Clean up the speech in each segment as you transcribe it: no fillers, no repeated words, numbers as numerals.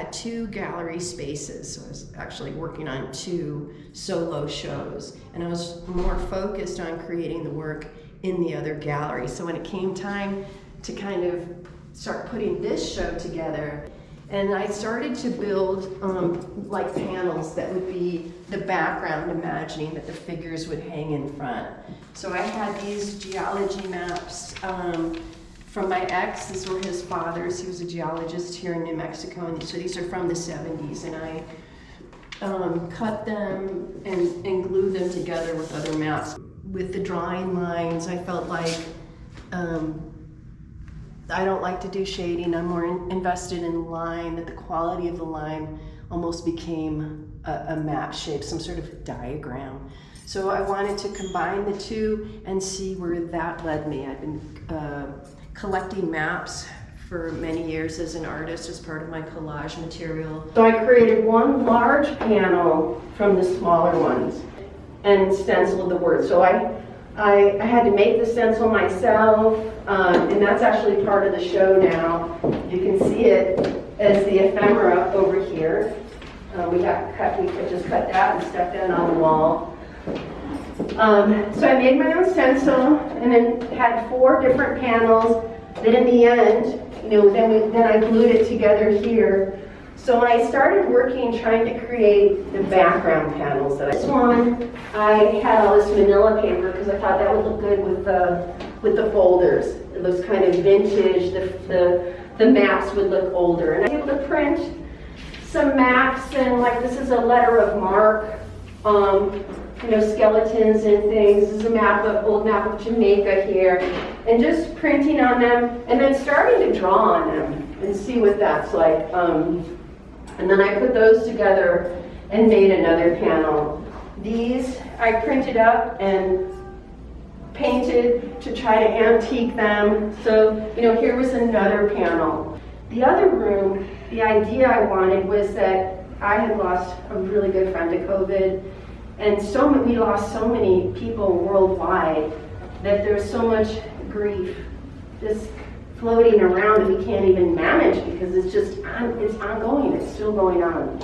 had 2 gallery spaces, so I was actually working on 2 solo shows, and I was more focused on creating the work in the other gallery. So when it came time to kind of start putting this show together, and I started to build like panels that would be the background, imagining that the figures would hang in front. So I had these geology maps from my ex. These were his father's. He was a geologist here in New Mexico, and so these are from the 70s, and I cut them and glued them together with other maps. With the drawing lines, I felt like I don't like to do shading. I'm more invested in line, that the quality of the line almost became a map shape, some sort of diagram. So I wanted to combine the two and see where that led me. I've been collecting maps for many years as an artist, as part of my collage material. So I created one large panel from the smaller ones and stenciled the words. So I had to make the stencil myself, and that's actually part of the show now. You can see it as the ephemera over here. We could just cut that and stuck that on the wall. So I made my own stencil, and then had 4 different panels. Then in the end, then I glued it together here. So when I started working, trying to create the background panels, this one, I had all this manila paper because I thought that would look good with the folders. It looks kind of vintage. The maps would look older, and I was able to print some maps, and like this is a letter of marque, skeletons and things. This is a old map of Jamaica here, and just printing on them, and then starting to draw on them and see what that's like. And then I put those together and made another panel. These I printed up and painted to try to antique them. So, here was another panel. The other room, the idea I wanted was that I had lost a really good friend to COVID, and we lost so many people worldwide that there's so much grief just floating around that we can't even manage because it's ongoing, it's still going on.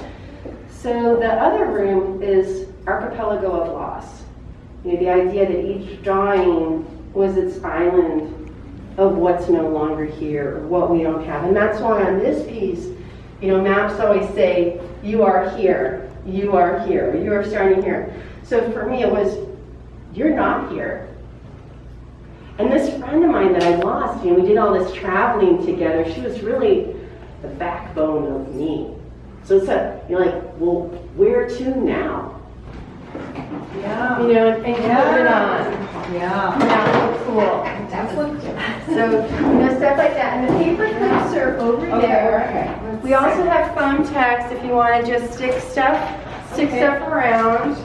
So the other room is archipelago of loss. The idea that each drawing was its island of what's no longer here, or what we don't have. And that's why on this piece, maps always say, you are here, you are here, you are starting here. So for me it was, you're not here. And this friend of mine that I lost, we did all this traveling together. She was really the backbone of me. So it's you're like, well, where to now? Yeah. And put it on. Yeah. That looks cool. That looks So, stuff like that. And the paper clips are over there. Okay. We also have thumbtacks if you want to just stick stuff around.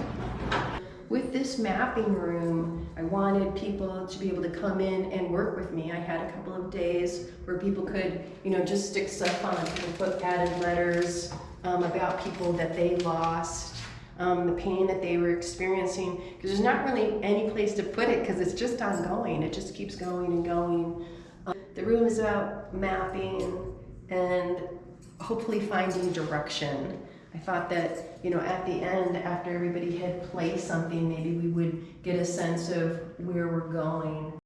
With this mapping room, I wanted people to be able to come in and work with me. I had a couple of days where people could, just stick stuff on and put added letters about people that they lost, the pain that they were experiencing, because there's not really any place to put it because it's just ongoing. It just keeps going and going. The room is about mapping and hopefully finding direction. I thought that, at the end, after everybody had placed something, maybe we would get a sense of where we're going.